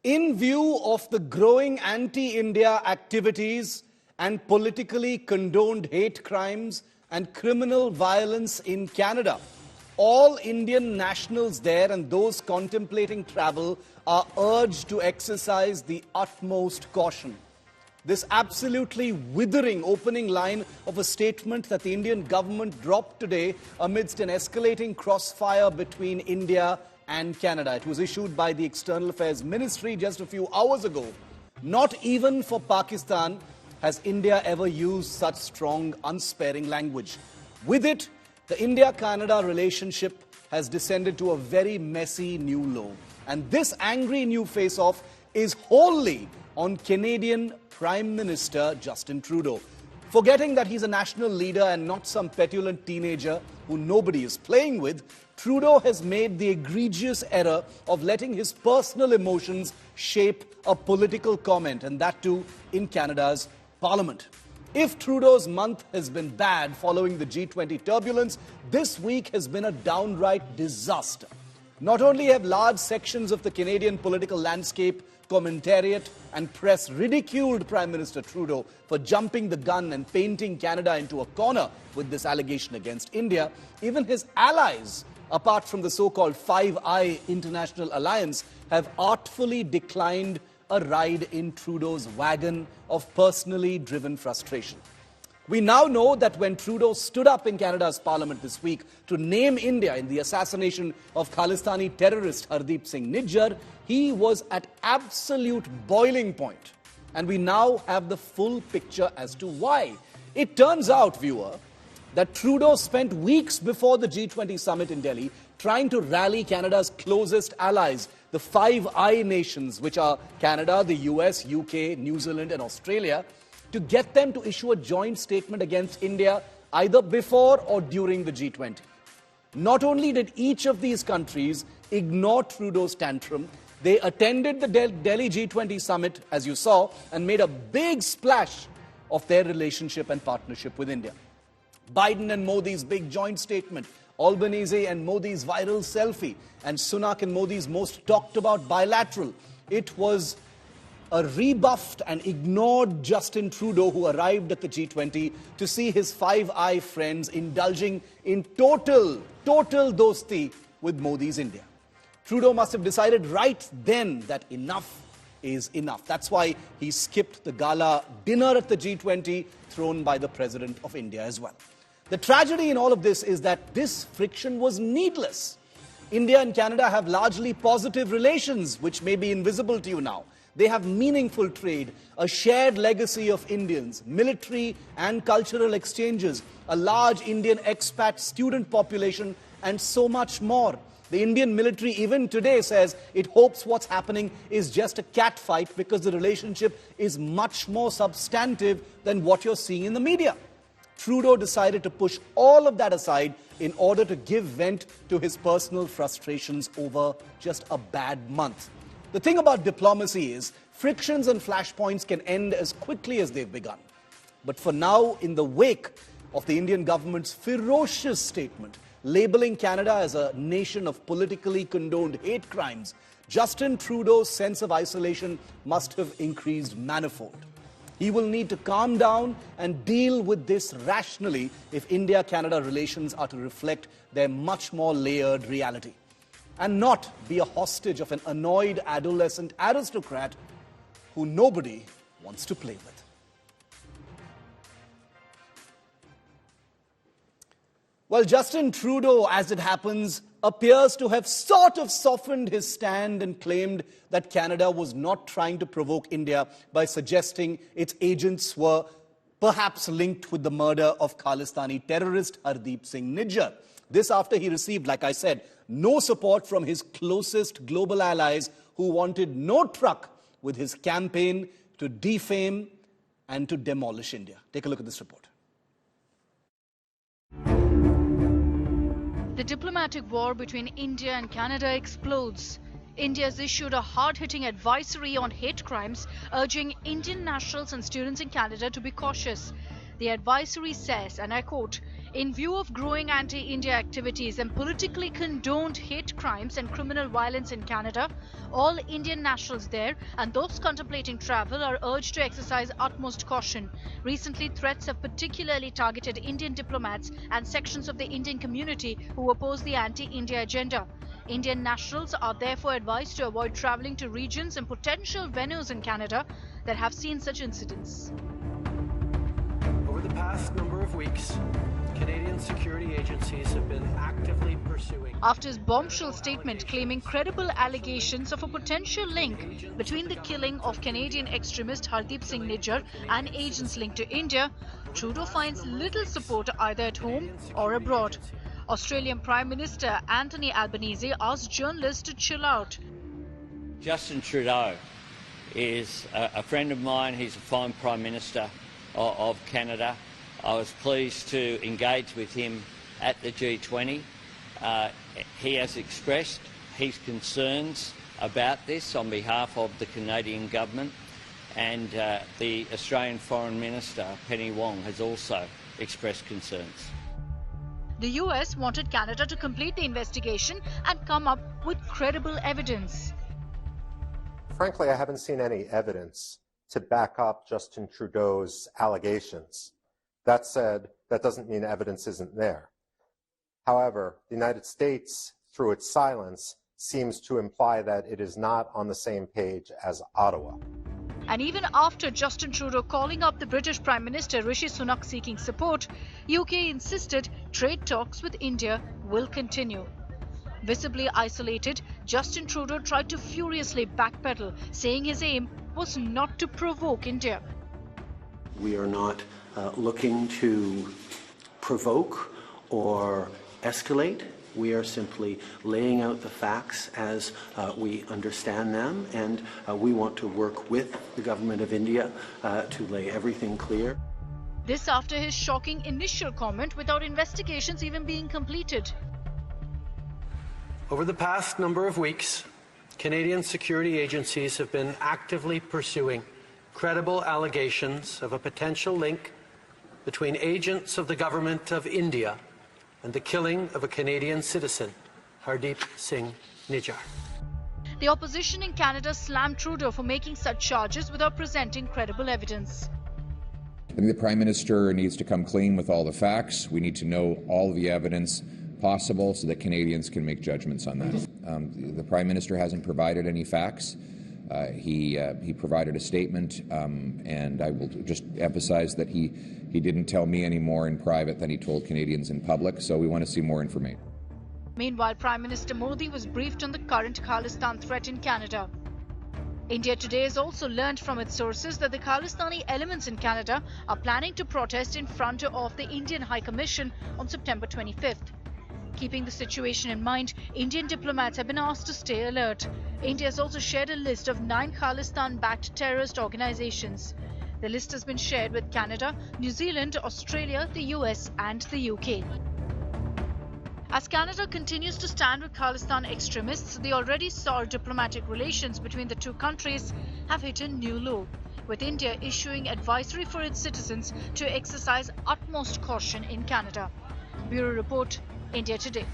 In view of the growing anti-India activities and politically condoned hate crimes and criminal violence in Canada, all Indian nationals there and those contemplating travel are urged to exercise the utmost caution. This absolutely withering opening line of a statement that the Indian government dropped today amidst an escalating crossfire between India and Canada. It was issued by the External Affairs Ministry just a few hours ago. Not even for Pakistan has India ever used such strong, unsparing language. With it, the India-Canada relationship has descended to a very messy new low. And this angry new face-off is wholly on Canadian Prime Minister Justin Trudeau. Forgetting that he's a national leader and not some petulant teenager who nobody is playing with, Trudeau has made the egregious error of letting his personal emotions shape a political comment, and that too in Canada's Parliament. If Trudeau's month has been bad following the G20 turbulence, this week has been a downright disaster. Not only have large sections of the Canadian political landscape, commentariat and press ridiculed Prime Minister Trudeau for jumping the gun and painting Canada into a corner with this allegation against India, even his allies, apart from the so-called Five Eye International Alliance, have artfully declined a ride in Trudeau's wagon of personally driven frustration. We now know that when Trudeau stood up in Canada's Parliament this week to name India in the assassination of Khalistani terrorist Hardeep Singh Nijjar, he was at absolute boiling point. And we now have the full picture as to why. It turns out, viewer, that Trudeau spent weeks before the G20 summit in Delhi trying to rally Canada's closest allies, the Five Eye nations, which are Canada, the US, UK, New Zealand and Australia, to get them to issue a joint statement against India either before or during the G20. Not only did each of these countries ignore Trudeau's tantrum, they attended the Delhi G20 summit, as you saw, and made a big splash of their relationship and partnership with India. Biden and Modi's big joint statement, Albanese and Modi's viral selfie, and Sunak and Modi's most talked about bilateral. It was a rebuffed and ignored Justin Trudeau who arrived at the G20 to see his Five Eye friends indulging in total dosti with Modi's India. Trudeau must have decided right then that enough is enough. That's why he skipped the gala dinner at the G20 thrown by the President of India as well. The tragedy in all of this is that this friction was needless. India and Canada have largely positive relations, which may be invisible to you now. They have meaningful trade, a shared legacy of Indians, military and cultural exchanges, a large Indian expat student population, and so much more. The Indian military even today says it hopes what's happening is just a cat fight because the relationship is much more substantive than what you're seeing in the media. Trudeau decided to push all of that aside in order to give vent to his personal frustrations over just a bad month. The thing about diplomacy is frictions and flashpoints can end as quickly as they've begun. But for now, in the wake of the Indian government's ferocious statement labeling Canada as a nation of politically condoned hate crimes, Justin Trudeau's sense of isolation must have increased manifold. He will need to calm down and deal with this rationally if India-Canada relations are to reflect their much more layered reality, and not be a hostage of an annoyed adolescent aristocrat who nobody wants to play with. Well, Justin Trudeau, as it happens, appears to have sort of softened his stand and claimed that Canada was not trying to provoke India by suggesting its agents were perhaps linked with the murder of Khalistani terrorist Hardeep Singh Nijjar. This after he received, like I said, no support from his closest global allies who wanted no truck with his campaign to defame and to demolish India. Take a look at this report. The diplomatic war between India and Canada explodes. India has issued a hard-hitting advisory on hate crimes, urging Indian nationals and students in Canada to be cautious. The advisory says, and I quote, In view of growing anti-India activities and politically condoned hate crimes and criminal violence in Canada, all Indian nationals there and those contemplating travel are urged to exercise utmost caution. Recently, threats have particularly targeted Indian diplomats and sections of the Indian community who oppose the anti-India agenda. Indian nationals are therefore advised to avoid travelling to regions and potential venues in Canada that have seen such incidents. Over the past number of weeks, Canadian security agencies have been actively pursuing. After his bombshell statement claiming credible allegations of a potential link between the killing of Canadian extremist Hardeep Singh Nijjar and agents linked to India, Trudeau finds little support either at home or abroad. Australian Prime Minister Anthony Albanese asked journalists to chill out. Justin Trudeau is a friend of mine. He's a fine Prime Minister of Canada. I was pleased to engage with him at the G20. He has expressed his concerns about this on behalf of the Canadian government, and the Australian Foreign Minister, Penny Wong, has also expressed concerns. The US wanted Canada to complete the investigation and come up with credible evidence. Frankly, I haven't seen any evidence to back up Justin Trudeau's allegations. That said, that doesn't mean evidence isn't there. However, the United States, through its silence, seems to imply that it is not on the same page as Ottawa. And even after Justin Trudeau calling up the British Prime Minister Rishi Sunak seeking support, UK insisted trade talks with India will continue. Visibly isolated, Justin Trudeau tried to furiously backpedal, saying his aim was not to provoke India. We are not looking to provoke or escalate. We are simply laying out the facts as we understand them, and we want to work with the government of India to lay everything clear. This after his shocking initial comment without investigations even being completed. Over the past number of weeks, Canadian security agencies have been actively pursuing credible allegations of a potential link between agents of the government of India and the killing of a Canadian citizen, Hardeep Singh Nijjar. The opposition in Canada slammed Trudeau for making such charges without presenting credible evidence. I think the Prime Minister needs to come clean with all the facts. We need to know all of the evidence possible so that Canadians can make judgments on that. The Prime Minister hasn't provided any facts. He provided a statement, and I will just emphasize that he didn't tell me any more in private than he told Canadians in public, so we want to see more information. Meanwhile, Prime Minister Modi was briefed on the current Khalistan threat in Canada. India today has also learned from its sources that the Khalistani elements in Canada are planning to protest in front of the Indian High Commission on September 25th. Keeping the situation in mind, Indian diplomats have been asked to stay alert. India has also shared a list of 9 Khalistan-backed terrorist organizations. The list has been shared with Canada, New Zealand, Australia, the US and the UK. As Canada continues to stand with Khalistan extremists, the already soured diplomatic relations between the two countries have hit a new low, with India issuing advisory for its citizens to exercise utmost caution in Canada. Bureau Report, India Today.